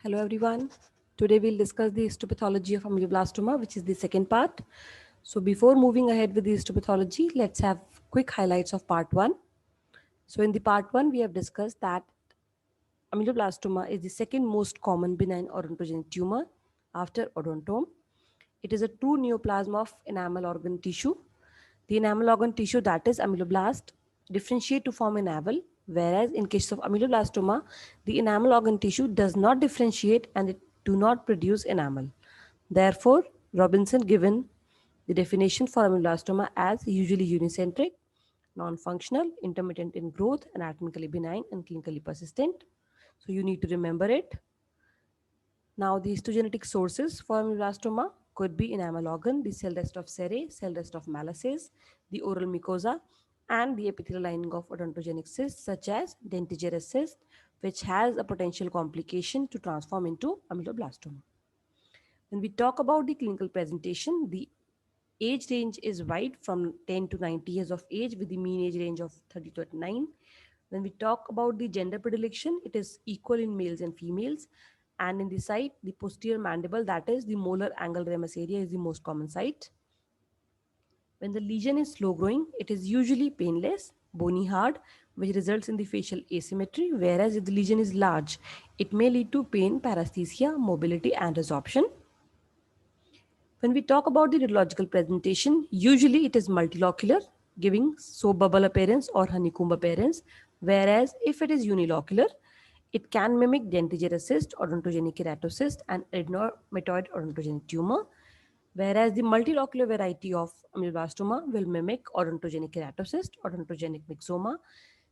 Hello everyone. Today we'll discuss the histopathology of ameloblastoma, which is the second part. So before moving ahead with the histopathology, let's have quick highlights of part 1. So in the part 1, we have discussed that ameloblastoma is the second most common benign odontogenic tumor after odontome. It is a true neoplasm of enamel organ tissue. The enamel organ tissue, that is ameloblast, differentiate to form enamel, whereas in case of ameloblastoma, the enamel organ tissue does not differentiate and it do not produce enamel. Therefore, Robinson given the definition for ameloblastoma as usually unicentric, non-functional, intermittent in growth, anatomically benign, and clinically persistent. So you need to remember it. Now, the histogenetic sources for ameloblastoma could be enamel organ, the cell rest of serrae, cell rest of Malassez, the oral mucosa, and the epithelial lining of odontogenic cysts such as dentigerous cyst, which has a potential complication to transform into ameloblastoma. When we talk about the clinical presentation, the age range is wide from 10 to 90 years of age with the mean age range of 30 to 39. When we talk about the gender predilection, it is equal in males and females. And in the site, the posterior mandible, that is the molar angle ramus area, is the most common site. When the lesion is slow growing, it is usually painless, bony hard, which results in the facial asymmetry, whereas if the lesion is large, it may lead to pain, paresthesia, mobility, and resorption. When we talk about the radiological presentation, usually it is multilocular, giving soap bubble appearance or honeycomb appearance, whereas if it is unilocular, it can mimic dentigerous cyst, odontogenic keratocyst, and adenomatoid odontogenic tumor, whereas the multilocular variety of ameloblastoma will mimic odontogenic keratocyst, odontogenic myxoma,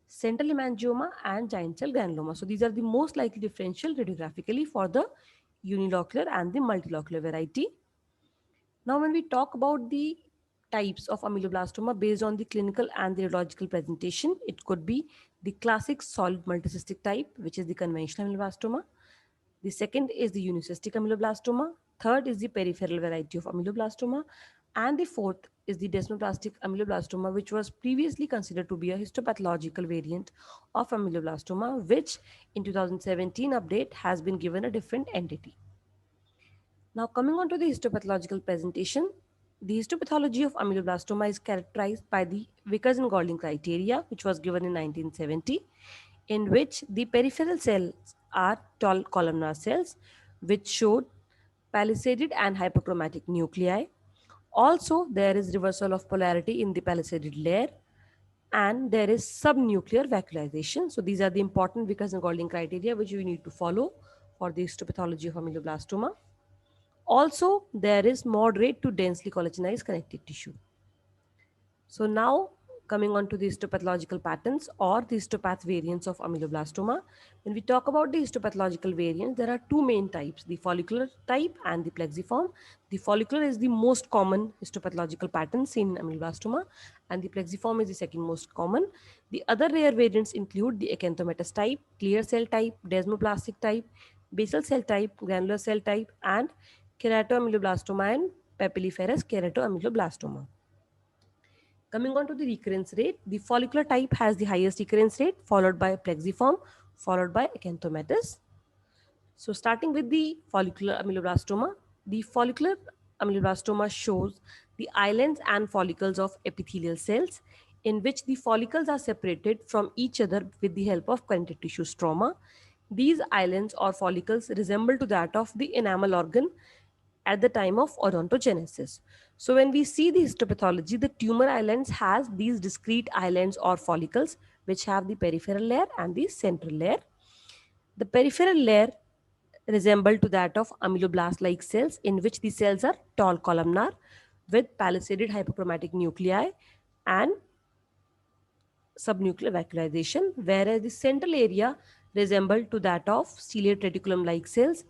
central hemangioma, and giant cell granuloma. So these are the most likely differential radiographically for the unilocular and the multilocular variety. Now, when we talk about the types of ameloblastoma based on the clinical and the radiological presentation, it could be the classic solid multicystic type, which is the conventional ameloblastoma. The second is the unicystic ameloblastoma. Third is the peripheral variety of ameloblastoma. And the fourth is the desmoplastic ameloblastoma, which was previously considered to be a histopathological variant of ameloblastoma, which in 2017 update has been given a different entity. Now, coming on to the histopathological presentation, the histopathology of ameloblastoma is characterized by the Vickers and Golding criteria, which was given in 1970, in which the peripheral cells are tall columnar cells, which showed palisaded and hyperchromatic nuclei. Also, there is reversal of polarity in the palisaded layer, and there is subnuclear vacuolization. So, these are the important Vickers and Golding criteria which you need to follow for the histopathology of ameloblastoma. Also, there is moderate to densely collagenized connective tissue. So now coming on to the histopathological patterns or the histopath variants of ameloblastoma. When we talk about the histopathological variants, there are two main types, the follicular type and the plexiform. The follicular is the most common histopathological pattern seen in ameloblastoma, and the plexiform is the second most common. The other rare variants include the acanthomatous type, clear cell type, desmoplastic type, basal cell type, granular cell type, and keratoameloblastoma and papilliferous keratoameloblastoma. Coming on to the recurrence rate, the follicular type has the highest recurrence rate, followed by plexiform, followed by acanthomatous. So starting with the follicular ameloblastoma, the follicular ameloblastoma shows the islands and follicles of epithelial cells in which the follicles are separated from each other with the help of connective tissue stroma. These islands or follicles resemble to that of the enamel organ at the time of odontogenesis. So when we see the histopathology, the tumor islands has these discrete islands or follicles which have the peripheral layer and the central layer. The peripheral layer resemble to that of ameloblast-like cells in which the cells are tall columnar with palisaded hyperchromatic nuclei and subnuclear vacuolization, whereas the central area resemble to that of ciliate reticulum-like cells.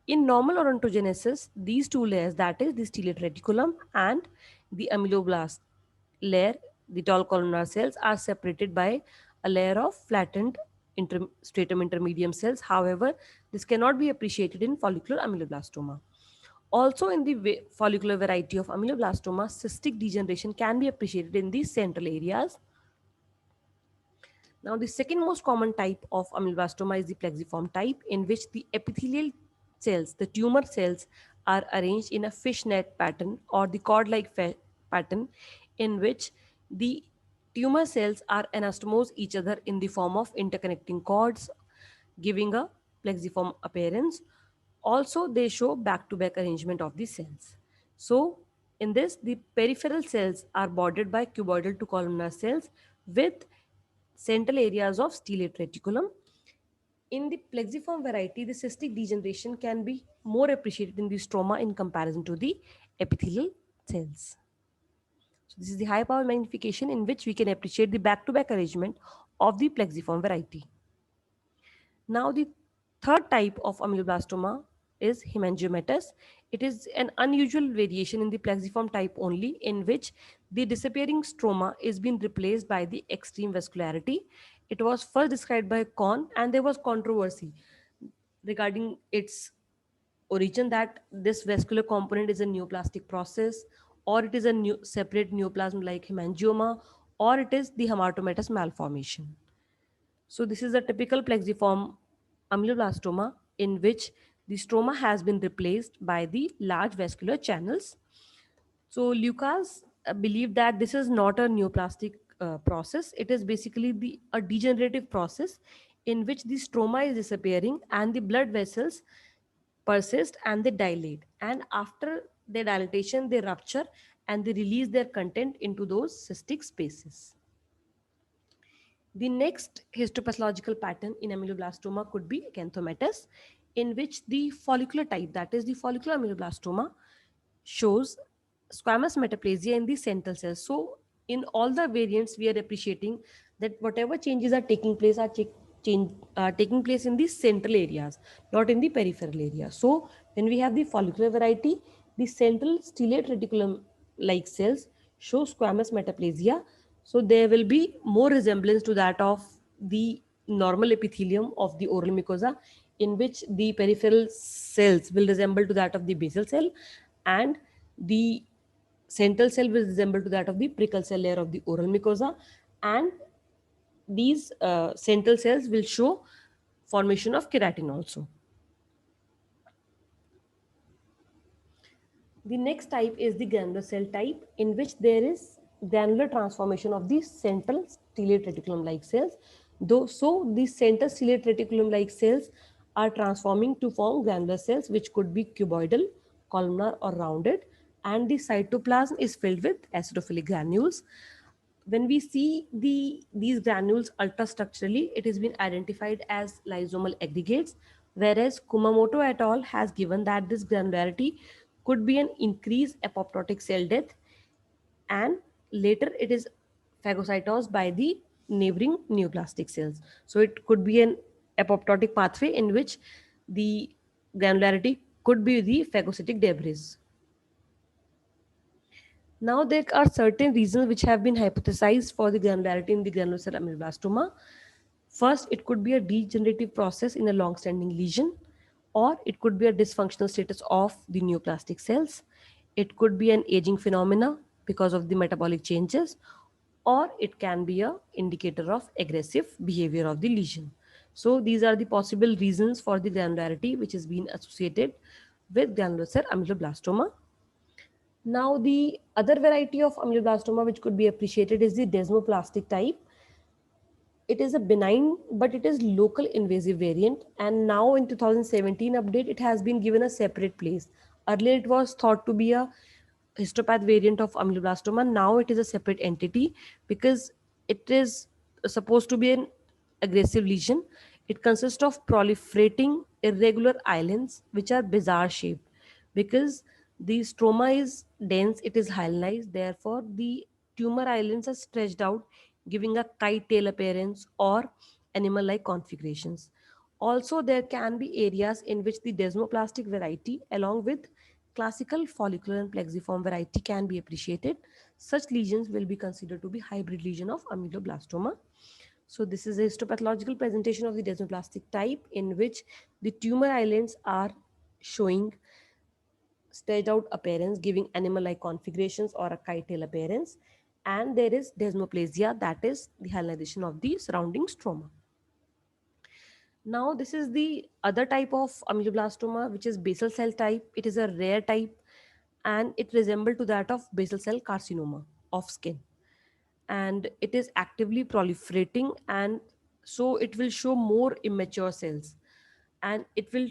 In normal odontogenesis, these two layers, that is the ciliate reticulum and the ameloblast layer, the tall columnar cells, are separated by a layer of flattened stratum intermedium cells. However, this cannot be appreciated in follicular ameloblastoma. Also, in the follicular variety of ameloblastoma, cystic degeneration can be appreciated in these central areas. Now, the second most common type of ameloblastoma is the plexiform type, in which the epithelial cells, the tumor cells, are arranged in a fishnet pattern or the cord-like pattern, in which the tumor cells are anastomose each other in the form of interconnecting cords, giving a plexiform appearance. Also, they show back-to-back arrangement of the cells. So, in this, the peripheral cells are bordered by cuboidal to columnar cells with central areas of stellate reticulum. In the plexiform variety, the cystic degeneration can be more appreciated in the stroma in comparison to the epithelial cells. So this is the high power magnification in which we can appreciate the back-to-back arrangement of the plexiform variety. Now the third type of ameloblastoma is hemangiomatous. It is an unusual variation in the plexiform type only, in which the disappearing stroma is being replaced by the extreme vascularity. It was first described by Kohn, and there was controversy regarding its origin, that this vascular component is a neoplastic process, or it is a new separate neoplasm like hemangioma, or it is the hematomatous malformation. So this is a typical plexiform ameloblastoma in which the stroma has been replaced by the large vascular channels. So Lucas believed that this is not a neoplastic process. It is basically a degenerative process in which the stroma is disappearing and the blood vessels persist and they dilate. And after their dilatation, they rupture and they release their content into those cystic spaces. The next histopathological pattern in ameloblastoma could be acanthomatous, in which the follicular type, that is the follicular ameloblastoma, shows squamous metaplasia in the central cells. So, in all the variants, we are appreciating that whatever changes are taking place are taking place in the central areas, not in the peripheral area. So, when we have the follicular variety, the central stellate reticulum like cells show squamous metaplasia. So, there will be more resemblance to that of the normal epithelium of the oral mucosa, in which the peripheral cells will resemble to that of the basal cell, and the central cell will resemble to that of the prickle cell layer of the oral mucosa, and these central cells will show formation of keratin also. The next type is the granular cell type, in which there is granular transformation of the central stellate reticulum like cells. So the central stellate reticulum like cells are transforming to form granular cells, which could be cuboidal, columnar, or rounded, and the cytoplasm is filled with acidophilic granules. When we see these granules ultrastructurally, it has been identified as lysosomal aggregates, whereas Kumamoto et al. Has given that this granularity could be an increased apoptotic cell death, and later it is phagocytosed by the neighboring neoplastic cells. So it could be an apoptotic pathway in which the granularity could be the phagocytic debris. Now, there are certain reasons which have been hypothesized for the granularity in the granular cell ameloblastoma. First, it could be a degenerative process in a long-standing lesion, or it could be a dysfunctional status of the neoplastic cells. It could be an aging phenomena because of the metabolic changes, or it can be a indicator of aggressive behavior of the lesion. So these are the possible reasons for the granularity which has been associated with granular cell ameloblastoma. Now, the other variety of ameloblastoma which could be appreciated is the desmoplastic type. It is a benign, but it is local invasive variant. And now in 2017 update, it has been given a separate place. Earlier, it was thought to be a histopath variant of ameloblastoma. Now it is a separate entity because it is supposed to be an aggressive lesion. It consists of proliferating irregular islands which are bizarre shaped. Because the stroma is dense, it is hyalinized, therefore the tumor islands are stretched out, giving a kite tail appearance or animal like configurations. Also, there can be areas in which the desmoplastic variety along with classical follicular and plexiform variety can be appreciated. Such lesions will be considered to be hybrid lesion of ameloblastoma. So this is a histopathological presentation of the desmoplastic type, in which the tumor islands are showing stretched out appearance, giving animal-like configurations or a kite tail appearance. And there is desmoplasia, that is the hyalinization of the surrounding stroma. Now, this is the other type of ameloblastoma, which is basal cell type. It is a rare type and it resembles to that of basal cell carcinoma of skin. And it is actively proliferating, and so it will show more immature cells, and it will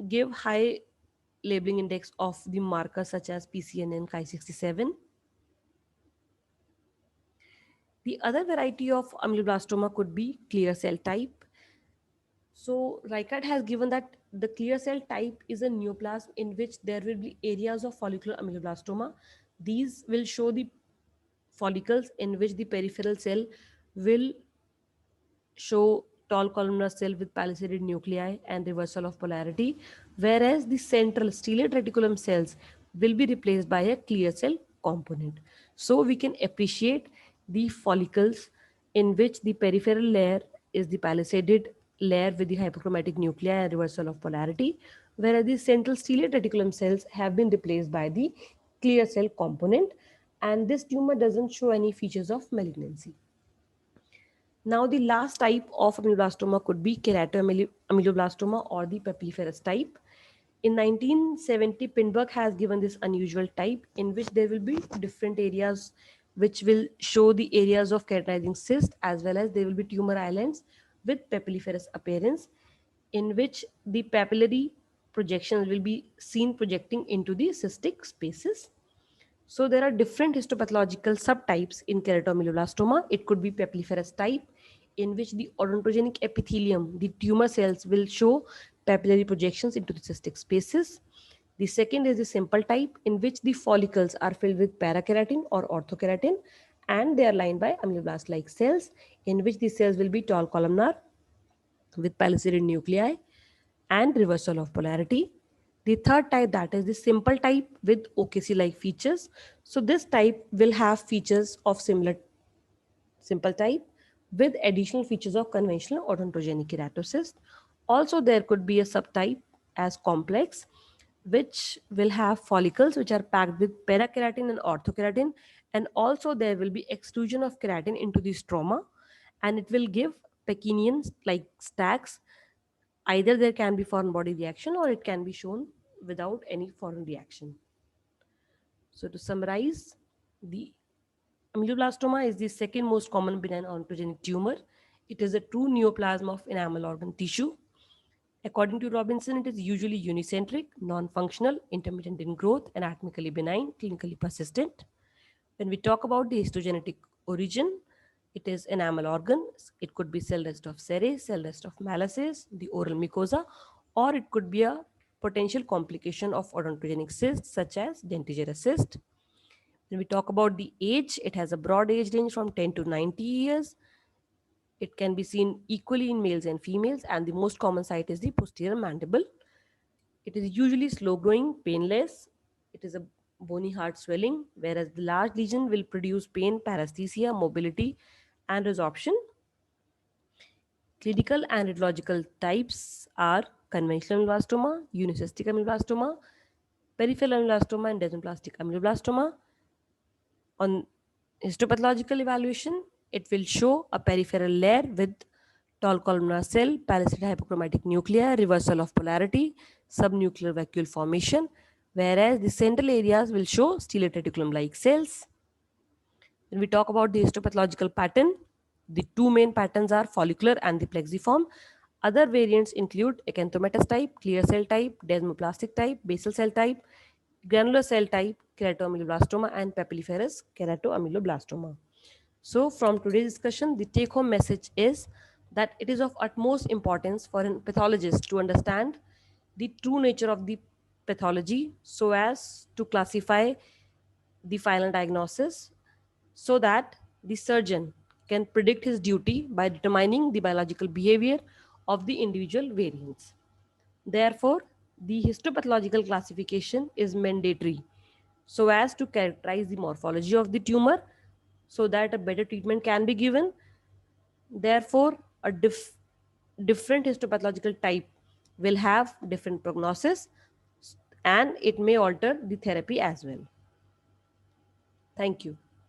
give high labeling index of the markers such as PCNN, Ki67. The other variety of ameloblastoma could be clear cell type. So Reichert has given that the clear cell type is a neoplasm in which there will be areas of follicular ameloblastoma. These will show the follicles in which the peripheral cell will show tall columnar cell with palisaded nuclei and reversal of polarity, whereas the central stellate reticulum cells will be replaced by a clear cell component. So we can appreciate the follicles in which the peripheral layer is the palisaded layer with the hypochromatic nuclei and reversal of polarity, whereas the central stellate reticulum cells have been replaced by the clear cell component, and this tumor doesn't show any features of malignancy. Now, the last type of ameloblastoma could be keratoameloblastoma or the papilliferous type. In 1970, Pindberg has given this unusual type in which there will be different areas which will show the areas of keratinizing cyst, as well as there will be tumor islands with papilliferous appearance, in which the papillary projections will be seen projecting into the cystic spaces. So there are different histopathological subtypes in keratoameloblastoma. It could be papilliferous type, in which the odontogenic epithelium, the tumor cells, will show papillary projections into the cystic spaces. The second is the simple type, in which the follicles are filled with parakeratin or orthokeratin, and they are lined by ameloblast-like cells, in which the cells will be tall columnar with palisaded nuclei and reversal of polarity. The third type, that is the simple type with OKC-like features. So this type will have features of similar simple type with additional features of conventional odontogenic keratocyst. Also, there could be a subtype as complex, which will have follicles which are packed with parakeratin and orthokeratin, and also there will be extrusion of keratin into the stroma, and it will give Pekinian like stacks. Either there can be foreign body reaction or it can be shown without any foreign reaction. So to summarize, the ameloblastoma is the second most common benign odontogenic tumor. It is a true neoplasm of enamel organ tissue. According to Robinson, it is usually unicentric, non-functional, intermittent in growth, anatomically benign, clinically persistent. When we talk about the histogenetic origin, it is enamel organs. It could be cell rest of Serre, cell rest of Malassez, the oral mucosa, or it could be a potential complication of odontogenic cysts such as dentigerous cyst. When we talk about the age, it has a broad age range from 10 to 90 years. It can be seen equally in males and females, and the most common site is the posterior mandible. It is usually slow growing, painless. It is a bony hard swelling, whereas the large lesion will produce pain, paresthesia, mobility, and resorption. Clinical and radiological types are conventional ameloblastoma, unicystic ameloblastoma, peripheral ameloblastoma, and desmoplastic ameloblastoma. On histopathological evaluation, it will show a peripheral layer with tall columnar cell, palisade hypochromatic nuclei, reversal of polarity, subnuclear vacuole formation, whereas the central areas will show stellate reticulum-like cells. When we talk about the histopathological pattern, the two main patterns are follicular and the plexiform. Other variants include acanthomatous type, clear cell type, desmoplastic type, basal cell type, granular cell type, keratoameloblastoma, and papilliferous keratoameloblastoma. So, from today's discussion, the take home message is that it is of utmost importance for a pathologist to understand the true nature of the pathology so as to classify the final diagnosis, so that the surgeon can predict his duty by determining the biological behavior of the individual variants. Therefore, the histopathological classification is mandatory so as to characterize the morphology of the tumor so that a better treatment can be given. Therefore, a different histopathological type will have different prognosis and it may alter the therapy as well. Thank you.